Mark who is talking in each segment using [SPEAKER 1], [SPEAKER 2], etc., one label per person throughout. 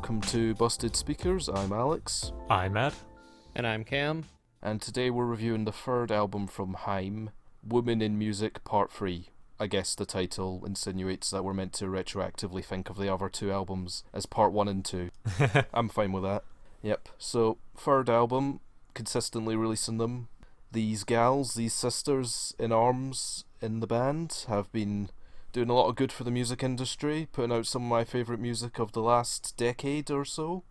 [SPEAKER 1] welcome to Busted Speakers. I'm Alex.
[SPEAKER 2] I'm Ed.
[SPEAKER 3] And I'm Cam.
[SPEAKER 1] And today we're reviewing the third album from Haim, Women in Music Part 3. I guess the title insinuates that we're meant to retroactively think of the other two albums as Part 1 and 2. I'm fine with that. Yep, so third album, consistently releasing them. These gals, these sisters in arms in the band, have been doing a lot of good for the music industry, putting out some of my favourite music of the last decade or so.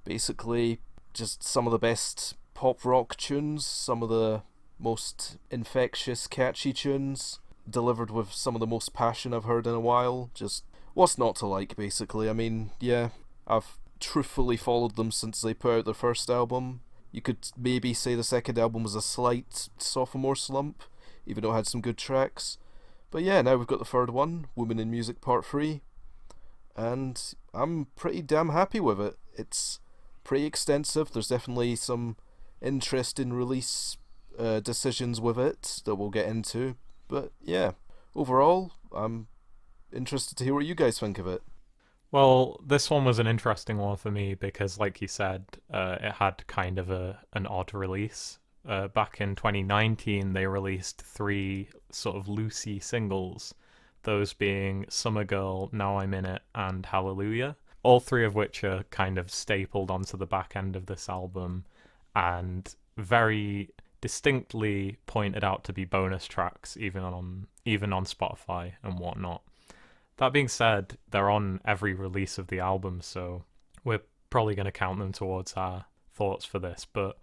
[SPEAKER 1] Basically, just some of the best pop rock tunes, some of the most infectious, catchy tunes, delivered with some of the most passion I've heard in a while. Just, what's not to like, basically? I mean, yeah, I've truthfully followed them since they put out their first album. You could maybe say the second album was a slight sophomore slump, even though it had some good tracks. But yeah, now we've got the third one, Women in Music Part 3, and I'm pretty damn happy with it. It's pretty extensive. There's definitely some interesting release decisions with it that we'll get into. But yeah, overall, I'm interested to hear what you guys think of it.
[SPEAKER 2] Well, this one was an interesting one for me because, like you said, it had kind of an odd release. Back in 2019, they released 3 sort of loosey singles, those being Summer Girl, Now I'm In It, and Hallelujah, all 3 of which are kind of stapled onto the back end of this album and very distinctly pointed out to be bonus tracks, even on Spotify and whatnot. That being said, they're on every release of the album, so we're probably going to count them towards our thoughts for this, but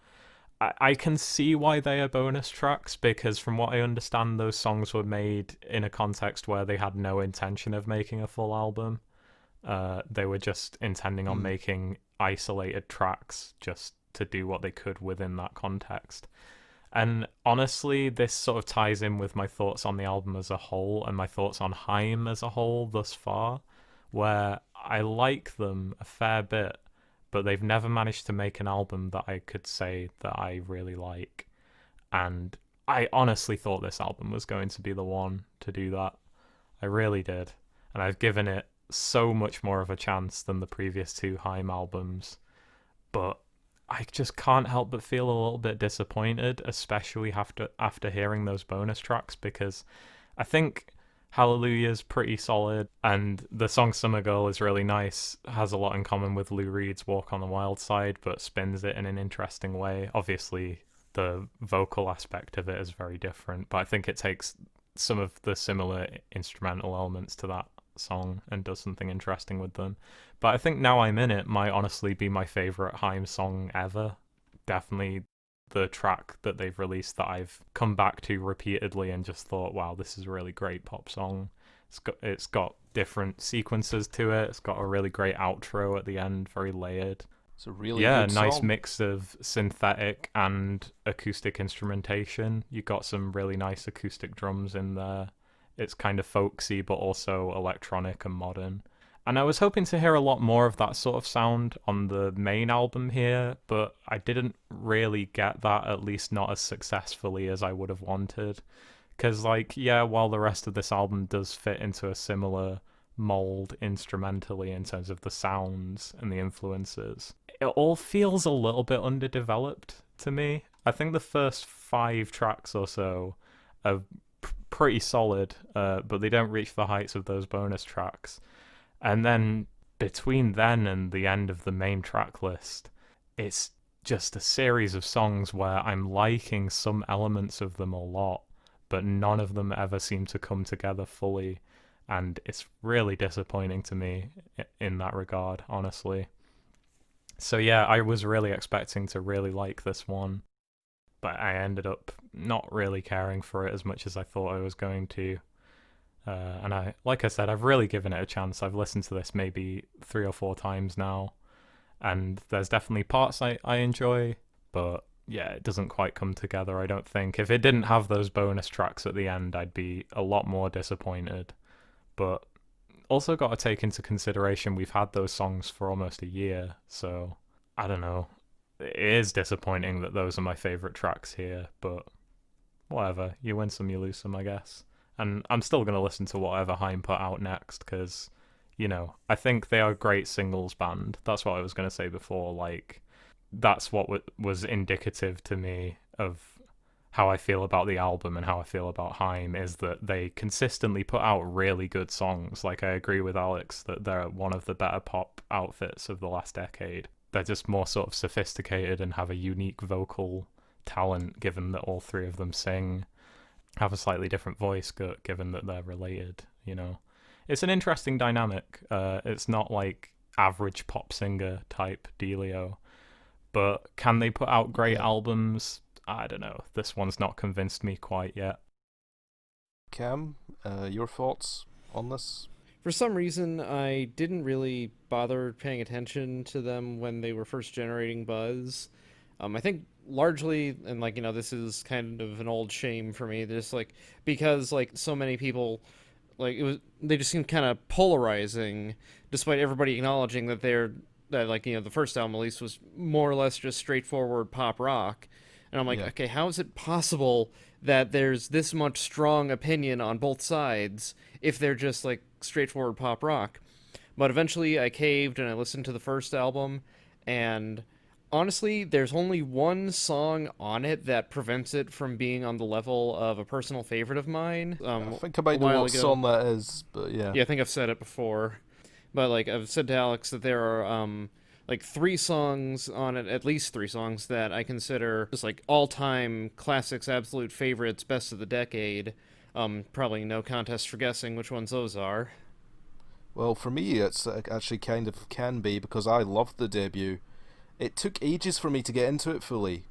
[SPEAKER 2] I can see why they are bonus tracks, because from what I understand, those songs were made in a context where they had no intention of making a full album. They were just intending on making isolated tracks just to do what they could within that context. And honestly, this sort of ties in with my thoughts on the album as a whole and my thoughts on Haim as a whole thus far, where I like them a fair bit, but they've never managed to make an album that I could say that I really like. And I honestly thought this album was going to be the one to do that. I really did. And I've given it so much more of a chance than the previous 2 Haim albums. But I just can't help but feel a little bit disappointed, especially after hearing those bonus tracks, because I think Hallelujah's pretty solid, and the song Summer Girl is really nice, has a lot in common with Lou Reed's Walk on the Wild Side, but spins it in an interesting way. Obviously, the vocal aspect of it is very different, but I think it takes some of the similar instrumental elements to that song and does something interesting with them. But I think Now I'm In It might honestly be my favourite Haim song ever. Definitely the track that they've released that I've come back to repeatedly and just thought, wow, this is a really great pop song. It's got different sequences to it. It's got a really great outro at the end, very layered.
[SPEAKER 1] It's a really good
[SPEAKER 2] nice
[SPEAKER 1] song.
[SPEAKER 2] Mix of synthetic and acoustic instrumentation. You got some really nice acoustic drums in there. It's kind of folksy, but also electronic and modern. And I was hoping to hear a lot more of that sort of sound on the main album here, but I didn't really get that, at least not as successfully as I would have wanted. Because, while the rest of this album does fit into a similar mold instrumentally in terms of the sounds and the influences, it all feels a little bit underdeveloped to me. I think the first 5 tracks or so are pretty solid, but they don't reach the heights of those bonus tracks. And then between then and the end of the main track list, it's just a series of songs where I'm liking some elements of them a lot, but none of them ever seem to come together fully. And it's really disappointing to me in that regard, honestly. So yeah, I was really expecting to really like this one, but I ended up not really caring for it as much as I thought I was going to. And like I said, I've really given it a chance. I've listened to this maybe 3 or 4 times now, and there's definitely parts I enjoy, but yeah, it doesn't quite come together, I don't think. If it didn't have those bonus tracks at the end, I'd be a lot more disappointed. But also got to take into consideration we've had those songs for almost a year, so I don't know. It is disappointing that those are my favourite tracks here, but whatever. You win some, you lose some, I guess. And I'm still going to listen to whatever Haim put out next, because I think they are a great singles band. That's what I was going to say before. Like, that's what was indicative to me of how I feel about the album and how I feel about Haim, is that they consistently put out really good songs. Like, I agree with Alex that they're one of the better pop outfits of the last decade. They're just more sort of sophisticated and have a unique vocal talent, given that all three of them sing, have a slightly different voice, given that they're related. It's an interesting dynamic. It's not like average pop singer type dealio, but can they put out great albums? I don't know. This one's not convinced me quite yet.
[SPEAKER 1] Cam, your thoughts on this?
[SPEAKER 3] For some reason, I didn't really bother paying attention to them when they were first generating buzz. I think largely, and this is kind of an old shame for me. Just because so many people, they just seem kind of polarizing, despite everybody acknowledging that the first album at least was more or less just straightforward pop rock. And I'm like,
[SPEAKER 1] Yeah.
[SPEAKER 3] okay, how is it possible that there's this much strong opinion on both sides if they're just straightforward pop rock? But eventually I caved and I listened to the first album, and honestly, there's only one song on it that prevents it from being on the level of a personal favorite of mine.
[SPEAKER 1] I think I might know what song that is, but yeah.
[SPEAKER 3] Yeah, I think I've said it before. But I've said to Alex that there are three songs on it, at least three songs that I consider just all-time classics, absolute favorites, best of the decade. Probably no contest for guessing which ones those are.
[SPEAKER 1] Well, for me, it's actually kind of can be, because I loved the debut. It took ages for me to get into it fully.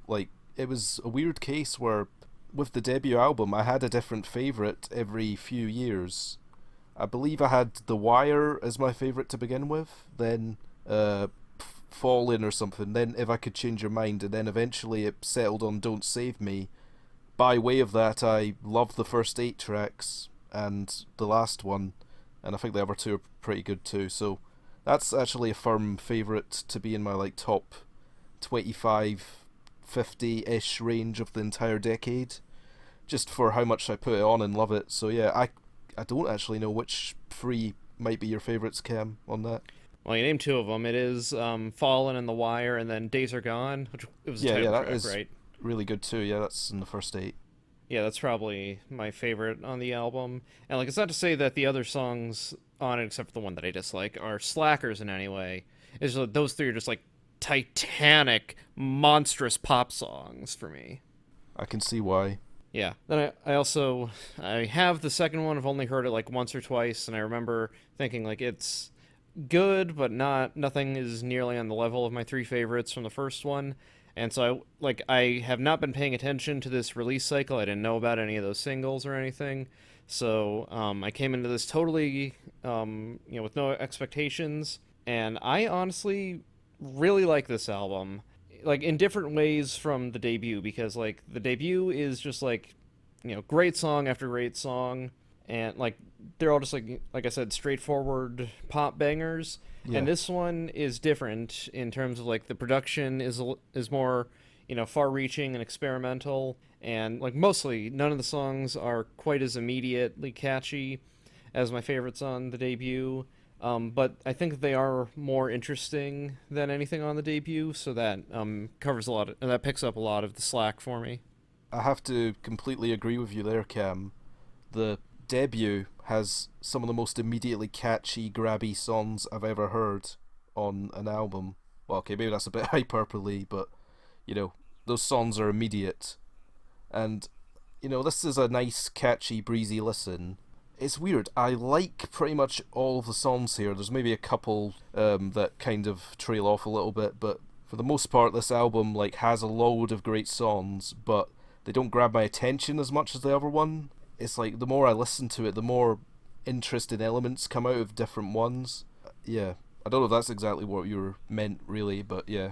[SPEAKER 1] It was a weird case where, with the debut album, I had a different favourite every few years. I believe I had The Wire as my favourite to begin with, then Fallen or something, then If I Could Change Your Mind, and then eventually it settled on Don't Save Me. By way of that, I loved the first 8 tracks and the last one, and I think the other 2 are pretty good too, so that's actually a firm favourite to be in my top 25, 50-ish range of the entire decade, just for how much I put it on and love it. So yeah, I don't actually know which 3 might be your favourites, Cam, on that.
[SPEAKER 3] Well, you named 2 of them. It is Fallen and The Wire, and then Days Are Gone, which it was a title track,
[SPEAKER 1] is
[SPEAKER 3] right?
[SPEAKER 1] Really good too. Yeah, that's in the first 8.
[SPEAKER 3] Yeah, that's probably my favorite on the album. And it's not to say that the other songs on it, except for the one that I dislike, are slackers in any way. It's just those 3 are just titanic, monstrous pop songs for me.
[SPEAKER 1] I can see why.
[SPEAKER 3] Yeah. Then I have the second one. I've only heard it once or twice, and I remember thinking it's good, but nothing is nearly on the level of my 3 favorites from the first one. And so I have not been paying attention to this release cycle. I didn't know about any of those singles or anything. So I came into this totally with no expectations, and I honestly really like this album, in different ways from the debut, because the debut is just great song after great song, and they're all just like I said, straightforward pop bangers.
[SPEAKER 1] Yeah.
[SPEAKER 3] And this one is different in terms of the production is more far-reaching and experimental, and mostly none of the songs are quite as immediately catchy as my favorites on the debut. But I think they are more interesting than anything on the debut, so that covers a lot of, that picks up a lot of the slack for me.
[SPEAKER 1] I have to completely agree with you there, Cam. The debut has some of the most immediately catchy, grabby songs I've ever heard on an album. Well, okay, maybe that's a bit hyperbole, but those songs are immediate. And this is a nice, catchy, breezy listen. It's weird. I like pretty much all of the songs here. There's maybe a couple that kind of trail off a little bit, but for the most part, this album has a load of great songs, but they don't grab my attention as much as the other one. It's the more I listen to it, the more interesting elements come out of different ones. Yeah, I don't know if that's exactly what you were meant, really, but yeah.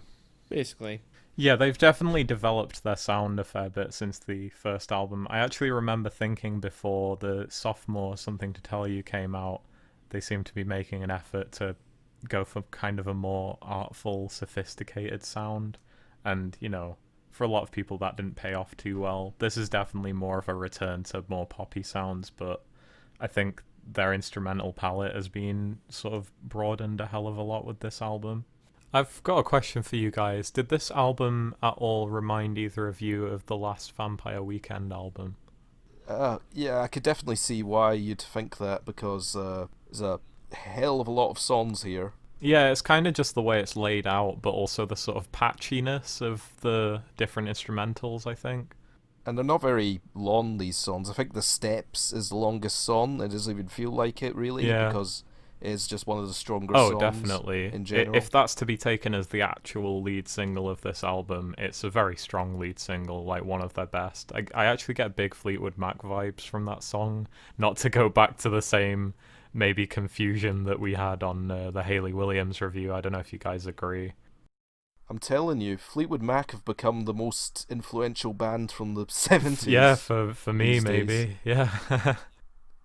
[SPEAKER 3] Basically.
[SPEAKER 2] Yeah, they've definitely developed their sound a fair bit since the first album. I actually remember thinking before the sophomore Something to Tell You came out, they seemed to be making an effort to go for kind of a more artful, sophisticated sound. And, for a lot of people that didn't pay off too well. This is definitely more of a return to more poppy sounds, but I think their instrumental palette has been sort of broadened a hell of a lot with this album. I've got a question for you guys. Did this album at all remind either of you of the last Vampire Weekend album?
[SPEAKER 1] Yeah, I could definitely see why you'd think that, because there's a hell of a lot of songs here.
[SPEAKER 2] Yeah, it's kind of just the way it's laid out, but also the sort of patchiness of the different instrumentals, I think.
[SPEAKER 1] And they're not very long, these songs. I think The Steps is the longest song. It doesn't even feel like it, really, because it's just one of the stronger songs
[SPEAKER 2] definitely.
[SPEAKER 1] in general.
[SPEAKER 2] If that's to be taken as the actual lead single of this album, it's a very strong lead single, like one of their best. I actually get big Fleetwood Mac vibes from that song. Not to go back to the same maybe confusion that we had on the Hayley Williams review. I don't know if you guys agree.
[SPEAKER 1] I'm telling you, Fleetwood Mac have become the most influential band from the 70s.
[SPEAKER 2] Yeah, for me, maybe. Yeah.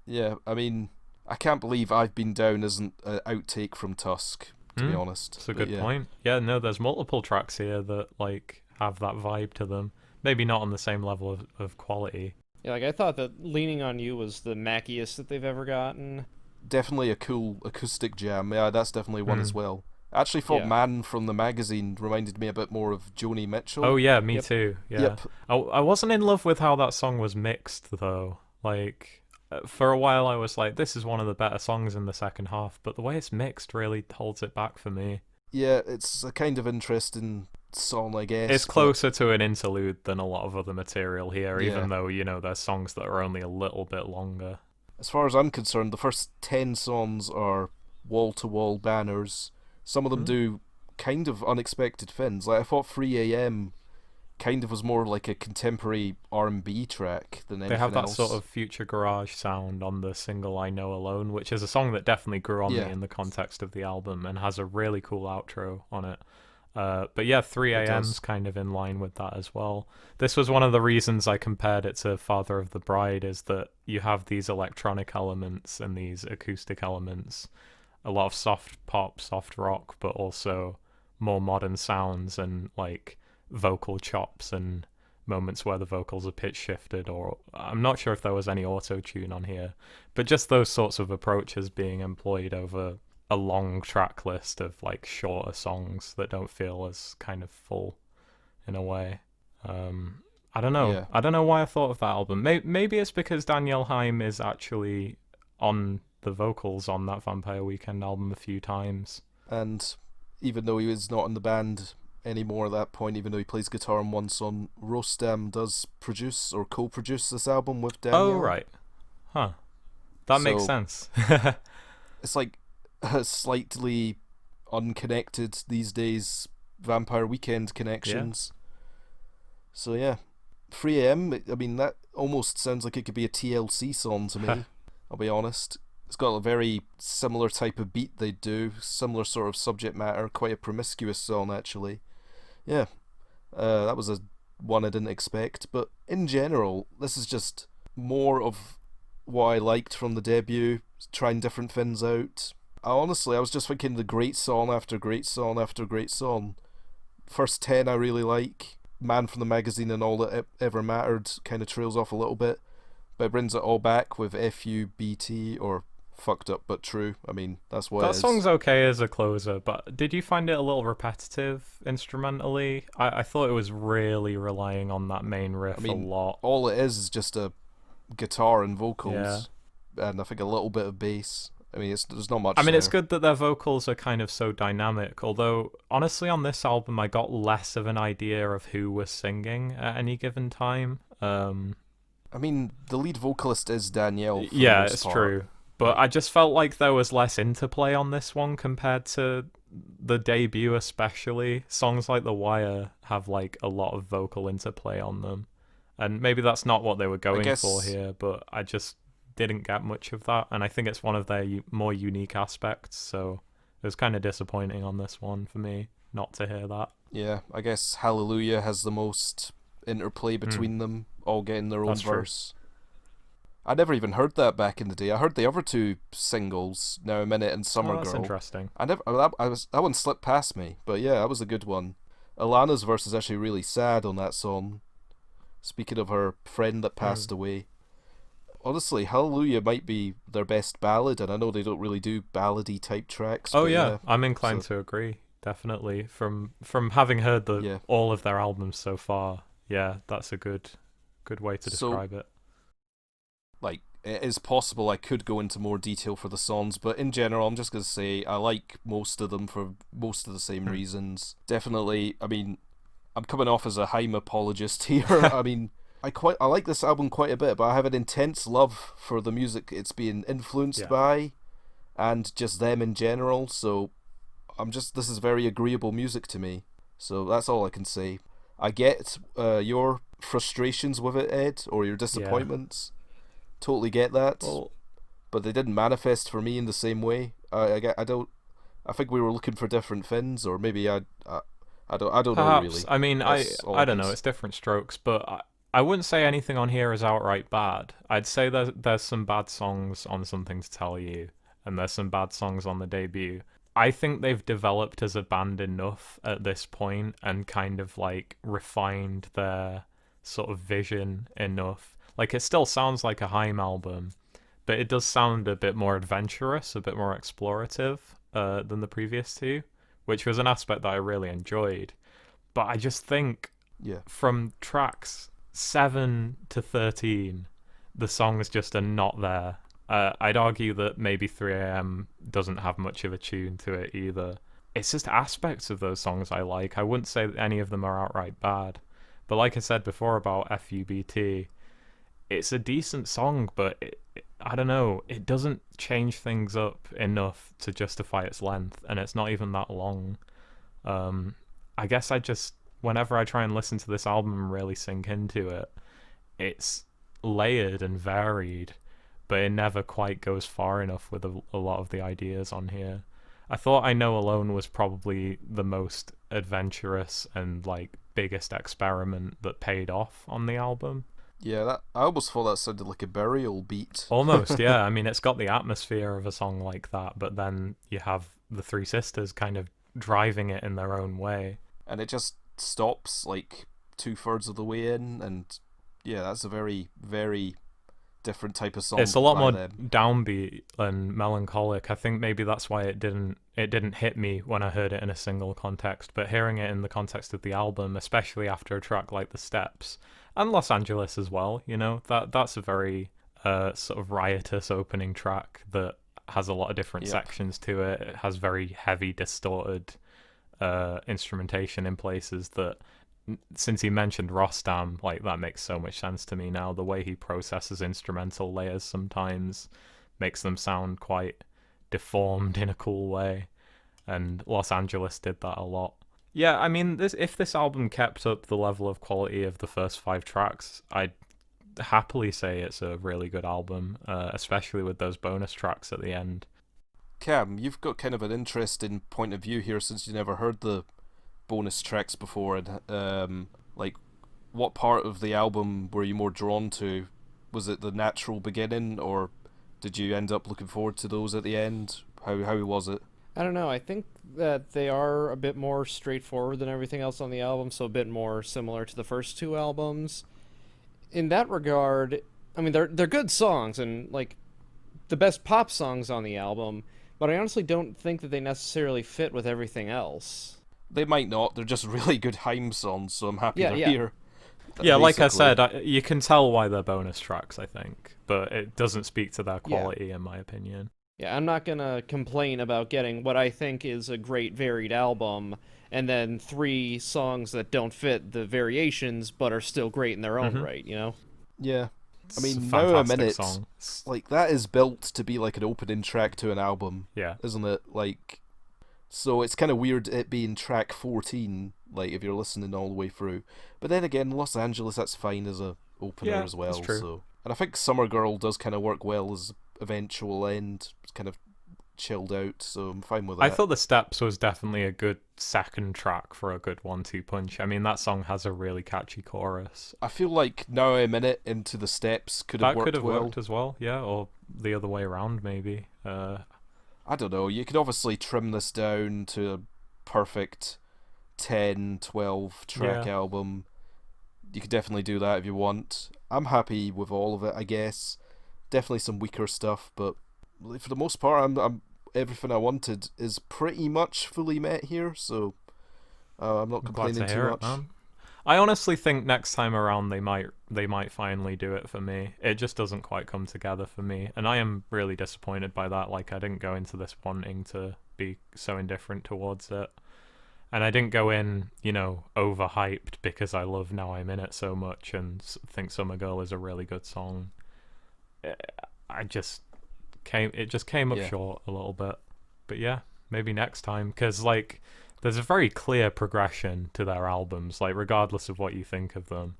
[SPEAKER 1] Yeah, I mean, I can't believe I've Been Down isn't an outtake from Tusk, to be honest.
[SPEAKER 2] That's a good point. Yeah, no, there's multiple tracks here that, like, have that vibe to them. Maybe not on the same level of quality.
[SPEAKER 3] Yeah, like I thought that Leaning on You was the mackiest that they've ever gotten.
[SPEAKER 1] Definitely a cool acoustic jam. Yeah, that's definitely one as well. I actually thought Man from the Magazine reminded me a bit more of Joni Mitchell.
[SPEAKER 2] Oh yeah, me too. Yeah. I wasn't in love with how that song was mixed though. Like for a while I was like, this is one of the better songs in the second half, but the way it's mixed really holds it back for me.
[SPEAKER 1] Yeah, it's a kind of interesting song, I guess.
[SPEAKER 2] It's closer to an interlude than a lot of other material here, even though, you know, there's songs that are only a little bit longer.
[SPEAKER 1] As far as I'm concerned, the first 10 songs are wall-to-wall banners. Some of them do kind of unexpected things. Like, I thought 3am kind of was more like a contemporary R&B track than anything else.
[SPEAKER 2] They have that sort of future garage sound on the single I Know Alone, which is a song that definitely grew on me in the context of the album and has a really cool outro on it. But yeah, 3am's kind of in line with that as well. This was one of the reasons I compared it to Father of the Bride, is that you have these electronic elements and these acoustic elements, a lot of soft pop, soft rock, but also more modern sounds and like vocal chops and moments where the vocals are pitch shifted, or I'm not sure if there was any auto-tune on here, but just those sorts of approaches being employed over a long track list of like shorter songs that don't feel as kind of full in a way. I don't know.
[SPEAKER 1] Yeah.
[SPEAKER 2] I don't know why I thought of that album. Maybe it's because Daniel Haim is actually on the vocals on that Vampire Weekend album a few times.
[SPEAKER 1] And even though he was not in the band anymore at that point, even though he plays guitar on one song, Rostam does produce or co-produce this album with Daniel.
[SPEAKER 2] Oh, right. Huh. That makes sense.
[SPEAKER 1] It's like a slightly unconnected these days Vampire Weekend connections. Yeah. So yeah, 3am, I mean, that almost sounds like it could be a TLC song to me. I'll be honest. It's got a very similar type of beat they do, similar sort of subject matter, quite a promiscuous song actually. Yeah, that was one I didn't expect, but in general, this is just more of what I liked from the debut, trying different things out. I was just thinking the great song after great song after great song. First 10 I really like. Man from the Magazine and All That Ever Mattered kind of trails off a little bit, but it brings it all back with FUBT, or Fucked Up But True. I mean, that's what it is.
[SPEAKER 2] That song's okay as a closer, but did you find it a little repetitive instrumentally? I thought it was really relying on that main riff a lot.
[SPEAKER 1] All it is just a guitar and vocals, and I think a little bit of bass. I mean, there's not much.
[SPEAKER 2] It's good that their vocals are kind of so dynamic, although honestly on this album I got less of an idea of who was singing at any given time.
[SPEAKER 1] I mean, the lead vocalist is Danielle.
[SPEAKER 2] Yeah, it's true. But I just felt like there was less interplay on this one compared to the debut especially. Songs like The Wire have like a lot of vocal interplay on them. And maybe that's not what they were going for here, but I just didn't get much of that. And I think it's one of their more unique aspects, so it was kind of disappointing on this one for me not to hear that.
[SPEAKER 1] Yeah, I guess Hallelujah has the most interplay between them, all getting their own verse. True. I never even heard that back in the day. I heard the other two singles, Now a Minute and Summer Girl.
[SPEAKER 2] That's interesting.
[SPEAKER 1] That one slipped past me, but yeah, that was a good one. Alana's verse is actually really sad on that song. Speaking of her friend that passed away. honestly, Hallelujah might be their best ballad, and I know they don't really do ballady type tracks.
[SPEAKER 2] Oh
[SPEAKER 1] but
[SPEAKER 2] yeah,
[SPEAKER 1] yeah,
[SPEAKER 2] I'm inclined
[SPEAKER 1] so
[SPEAKER 2] to agree. Definitely, from having heard
[SPEAKER 1] yeah.
[SPEAKER 2] all of their albums so far, yeah, that's a good way to
[SPEAKER 1] So
[SPEAKER 2] describe it.
[SPEAKER 1] like it is possible I could go into more detail for the songs, but in general, I'm just gonna say I like most of them for most of the same
[SPEAKER 2] Hmm.
[SPEAKER 1] reasons. Definitely, I mean, I'm coming off as a Haim apologist here. I mean, I like this album quite a bit, but I have an intense love for the music it's being influenced
[SPEAKER 2] Yeah.
[SPEAKER 1] by, and just them in general. So this is very agreeable music to me. So that's all I can say. I get your frustrations with it, Ed, or your
[SPEAKER 2] Yeah.
[SPEAKER 1] disappointments. Totally get that,
[SPEAKER 2] Well,
[SPEAKER 1] but they didn't manifest for me in the same way. I don't. I think we were looking for different things, or maybe I don't know
[SPEAKER 2] perhaps.
[SPEAKER 1] really.
[SPEAKER 2] I mean,
[SPEAKER 1] That's all I
[SPEAKER 2] I don't
[SPEAKER 1] can.
[SPEAKER 2] know. It's different strokes, but I wouldn't say anything on here is outright bad. I'd say there's some bad songs on Something to Tell You, and there's some bad songs on the debut. I think they've developed as a band enough at this point and kind of like refined their sort of vision enough. Like it still sounds like a Haim album, but it does sound a bit more adventurous, a bit more explorative than the previous two, which was an aspect that I really enjoyed. But I just think
[SPEAKER 1] Yeah,
[SPEAKER 2] from tracks 7 to 13, the songs just are not there. I'd argue that maybe 3am doesn't have much of a tune to it either. It's just aspects of those songs I like. I wouldn't say that any of them are outright bad. But like I said before about FUBT, it's a decent song, but I don't know, it doesn't change things up enough to justify its length, and it's not even that long. I guess whenever I try and listen to this album and really sink into it, it's layered and varied, but it never quite goes far enough with a lot of the ideas on here. I thought I Know Alone was probably the most adventurous and like biggest experiment that paid off on the album.
[SPEAKER 1] yeah. That I almost thought that sounded like a burial beat.
[SPEAKER 2] Almost, yeah. I mean, it's got the atmosphere of a song like that, but then you have the Three Sisters kind of driving it in their own way.
[SPEAKER 1] And it just stops like 2/3 of the way in, and yeah, that's a very very different type of song
[SPEAKER 2] It's a lot
[SPEAKER 1] by
[SPEAKER 2] more
[SPEAKER 1] them.
[SPEAKER 2] downbeat and melancholic. I think maybe that's why it didn't hit me when I heard it in a single context, but hearing it in the context of the album, especially after a track like The Steps and Los Angeles as well, that's a very sort of riotous opening track that has a lot of different
[SPEAKER 1] Yep.
[SPEAKER 2] sections to it. It has very heavy distorted instrumentation in places that, since he mentioned Rostam, like that makes so much sense to me now. The way he processes instrumental layers sometimes makes them sound quite deformed in a cool way, and Los Angeles did that a lot. Yeah, I mean, if this album kept up the level of quality of the first 5 tracks, I'd happily say it's a really good album, especially with those bonus tracks at the end.
[SPEAKER 1] Cam, you've got kind of an interesting point of view here since you never heard the bonus tracks before, and like, what part of the album were you more drawn to? Was it the natural beginning, or did you end up looking forward to those at the end? How was it?
[SPEAKER 3] I don't know. I think that they are a bit more straightforward than everything else on the album, so a bit more similar to the first two albums. In that regard, I mean they're good songs and like the best pop songs on the album, but I honestly don't think that they necessarily fit with everything else.
[SPEAKER 1] They might not. They're just really good Haim songs, so I'm happy
[SPEAKER 3] Yeah,
[SPEAKER 1] they're
[SPEAKER 3] yeah.
[SPEAKER 1] here.
[SPEAKER 2] Yeah, like I
[SPEAKER 1] Basically.
[SPEAKER 2] said, you can tell why they're bonus tracks, I think, but it doesn't speak to their
[SPEAKER 3] Yeah.
[SPEAKER 2] quality, in my opinion.
[SPEAKER 3] Yeah, I'm not gonna complain about getting what I think is a great varied album and then 3 songs that don't fit the variations but are still great in their own
[SPEAKER 2] Mhm.
[SPEAKER 3] right, you know?
[SPEAKER 1] Yeah.
[SPEAKER 2] It's
[SPEAKER 1] I mean,
[SPEAKER 2] a
[SPEAKER 1] now a
[SPEAKER 2] fantastic
[SPEAKER 1] minute,
[SPEAKER 2] song.
[SPEAKER 1] like that is built to be like an opening track to an album,
[SPEAKER 2] Yeah.
[SPEAKER 1] isn't it? Like, so it's kind of weird it being track 14, like if you're listening all the way through. But then again, Los Angeles, that's fine as a opener
[SPEAKER 2] Yeah,
[SPEAKER 1] as well.
[SPEAKER 2] that's true.
[SPEAKER 1] So, and I think Summer Girl does kind of work well as eventual end. It's kind of chilled out, so I'm fine with that.
[SPEAKER 2] I thought The Steps was definitely a good second track for a good 1-2 punch. I mean, that song has a really catchy chorus.
[SPEAKER 1] I feel like Now a Minute into the Steps could have
[SPEAKER 2] That
[SPEAKER 1] worked
[SPEAKER 2] could have
[SPEAKER 1] well.
[SPEAKER 2] worked as well, yeah, or the other way around, maybe.
[SPEAKER 1] I don't know, you could obviously trim this down to a perfect 10, 12 track
[SPEAKER 2] Yeah.
[SPEAKER 1] album. You could definitely do that if you want. I'm happy with all of it, I guess. definitely some weaker stuff, but for the most part, I'm everything I wanted is pretty much fully met here, so I'm not
[SPEAKER 2] I'm glad
[SPEAKER 1] complaining
[SPEAKER 2] to
[SPEAKER 1] too
[SPEAKER 2] hear
[SPEAKER 1] much.
[SPEAKER 2] it, man. I honestly think next time around they might finally do it for me. It just doesn't quite come together for me, and I am really disappointed by that. Like, I didn't go into this wanting to be so indifferent towards it, and I didn't go in, overhyped because I love Now I'm In It so much and think Summer Girl is a really good song. I just came up
[SPEAKER 1] Yeah.
[SPEAKER 2] short a little bit, but yeah, maybe next time, because like there's a very clear progression to their albums, like regardless of what you think of them.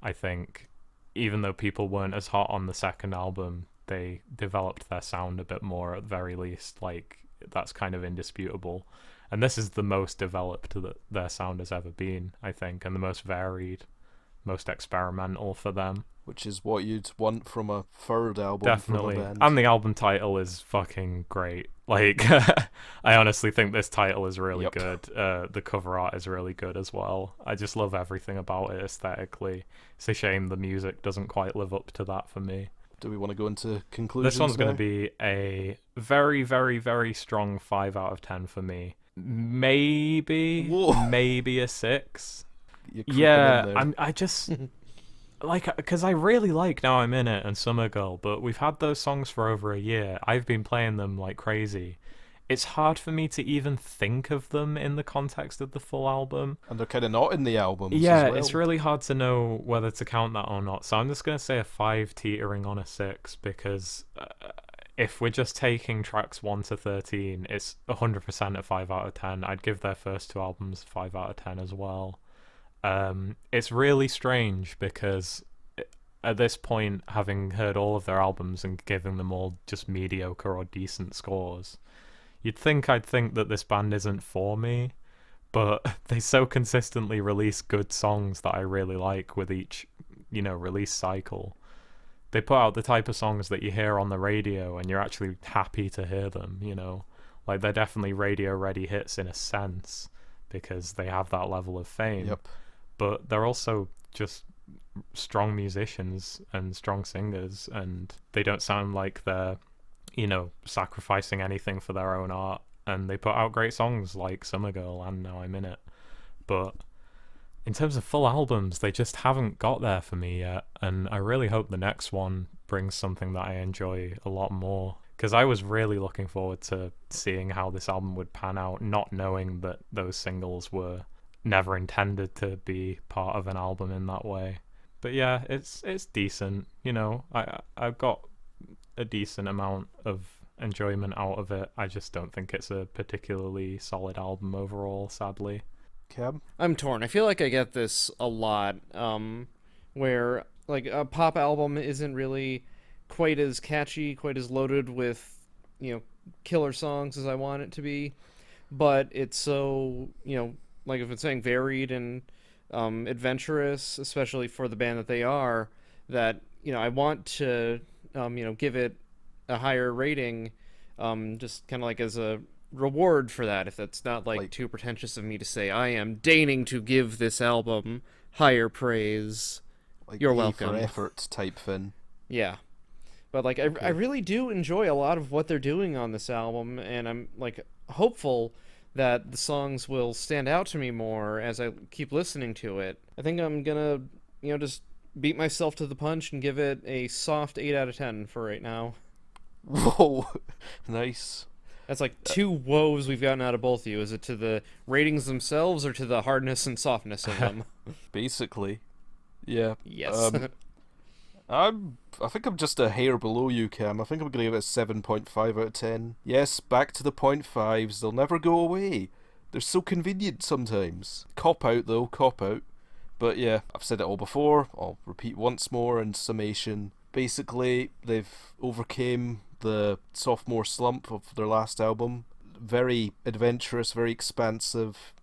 [SPEAKER 2] I think even though people weren't as hot on the second album, they developed their sound a bit more at the very least. Like, that's kind of indisputable, and this is the most developed that their sound has ever been, I think, and the most varied, most experimental for them.
[SPEAKER 1] Which is what you'd want from a third album
[SPEAKER 2] Definitely.
[SPEAKER 1] from a band.
[SPEAKER 2] And the album title is fucking great. Like, I honestly think this title is really
[SPEAKER 1] Yep.
[SPEAKER 2] good. The cover art is really good as well. I just love everything about it aesthetically. It's a shame the music doesn't quite live up to that for me.
[SPEAKER 1] Do we want to go into conclusions?
[SPEAKER 2] This one's going
[SPEAKER 1] now?
[SPEAKER 2] to be a very, very, very strong 5 out of 10 for me. Maybe a 6.
[SPEAKER 1] You're creeping in
[SPEAKER 2] Yeah,
[SPEAKER 1] there.
[SPEAKER 2] I just like, because I really like Now I'm In It and Summer Girl, but we've had those songs for over a year. I've been playing them like crazy. It's hard for me to even think of them in the context of the full album.
[SPEAKER 1] And they're kind of not in the albums
[SPEAKER 2] Yeah,
[SPEAKER 1] as well.
[SPEAKER 2] it's really hard to know whether to count that or not. So I'm just going to say a 5 teetering on a 6, because if we're just taking tracks 1 to 13, it's 100% a 5 out of 10. I'd give their first 2 albums 5 out of 10 as well. It's really strange because at this point, having heard all of their albums and giving them all just mediocre or decent scores, I'd think that this band isn't for me, but they so consistently release good songs that I really like with each, release cycle. They put out the type of songs that you hear on the radio and you're actually happy to hear them, Like, they're definitely radio-ready hits in a sense because they have that level of fame.
[SPEAKER 1] Yep.
[SPEAKER 2] But they're also just strong musicians and strong singers, and they don't sound like they're, sacrificing anything for their own art, and they put out great songs like Summer Girl and Now I'm In It. But in terms of full albums, they just haven't got there for me yet, and I really hope the next one brings something that I enjoy a lot more, because I was really looking forward to seeing how this album would pan out, not knowing that those singles were never intended to be part of an album in that way. But yeah, it's decent. I got a decent amount of enjoyment out of it. I just don't think it's a particularly solid album overall, sadly.
[SPEAKER 1] Cab?
[SPEAKER 3] I'm torn. I feel like I get this a lot, where like a pop album isn't really quite as catchy, quite as loaded with, killer songs as I want it to be, but it's so, like if it's saying varied and adventurous, especially for the band that they are, that I want to give it a higher rating, just kind of like as a reward for that. If it's not like too pretentious of me to say, I am deigning to give this album higher praise.
[SPEAKER 1] Like
[SPEAKER 3] You're
[SPEAKER 1] A
[SPEAKER 3] welcome.
[SPEAKER 1] for effort type thing.
[SPEAKER 3] Yeah. But like I really do enjoy a lot of what they're doing on this album, and I'm like hopeful that the songs will stand out to me more as I keep listening to it. I think I'm gonna, just beat myself to the punch and give it a soft 8 out of 10 for right now.
[SPEAKER 1] Whoa, nice.
[SPEAKER 3] That's like 2 woes we've gotten out of both of you. Is it to the ratings themselves or to the hardness and softness of them?
[SPEAKER 1] Basically, yeah.
[SPEAKER 3] Yes.
[SPEAKER 1] I think I'm just a hair below you, Cam. I think I'm gonna give it a 7.5 out of 10. Yes, back to the 0.5s. They'll never go away. They're so convenient sometimes. Cop out though, cop out. But yeah, I've said it all before. I'll repeat once more in summation. Basically, they've overcame the sophomore slump of their last album. Very adventurous, very expansive.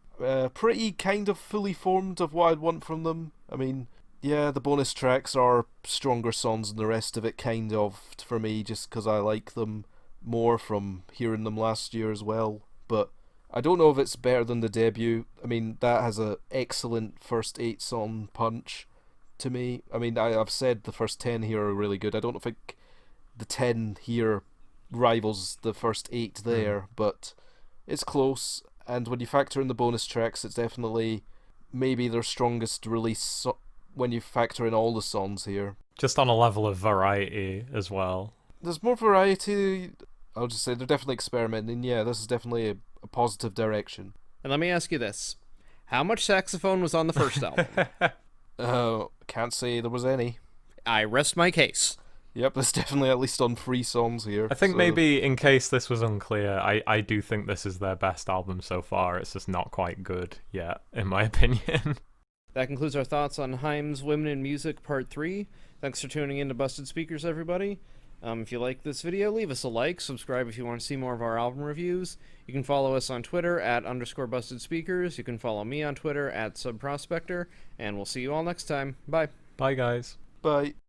[SPEAKER 1] Pretty kind of fully formed of what I'd want from them. I mean, yeah, the bonus tracks are stronger songs than the rest of it, kind of, for me, just because I like them more from hearing them last year as well. But I don't know if it's better than the debut. I mean, that has a excellent first 8-song punch to me. I mean, I've said the first 10 here are really good. I don't think the 10 here rivals the first 8 there, but it's close. And when you factor in the bonus tracks, it's definitely maybe their strongest release when you factor in all the songs here.
[SPEAKER 2] Just on a level of variety as well.
[SPEAKER 1] There's more variety. I'll just say they're definitely experimenting. Yeah, this is definitely a positive direction.
[SPEAKER 3] And let me ask you this. How much saxophone was on the first album?
[SPEAKER 1] Can't say there was any.
[SPEAKER 3] I rest my case.
[SPEAKER 1] Yep, there's definitely at least on 3 songs here.
[SPEAKER 2] I think
[SPEAKER 1] so...
[SPEAKER 2] maybe, in case this was unclear, I do think this is their best album so far. It's just not quite good yet, in my opinion.
[SPEAKER 3] That concludes our thoughts on Haim's Women in Music Part 3. Thanks for tuning in to Busted Speakers, everybody. If you like this video, leave us a like, subscribe if you want to see more of our album reviews. You can follow us on Twitter at _BustedSpeakers. You can follow me on Twitter at SubProspector, and we'll see you all next time. Bye.
[SPEAKER 2] Bye, guys.
[SPEAKER 1] Bye.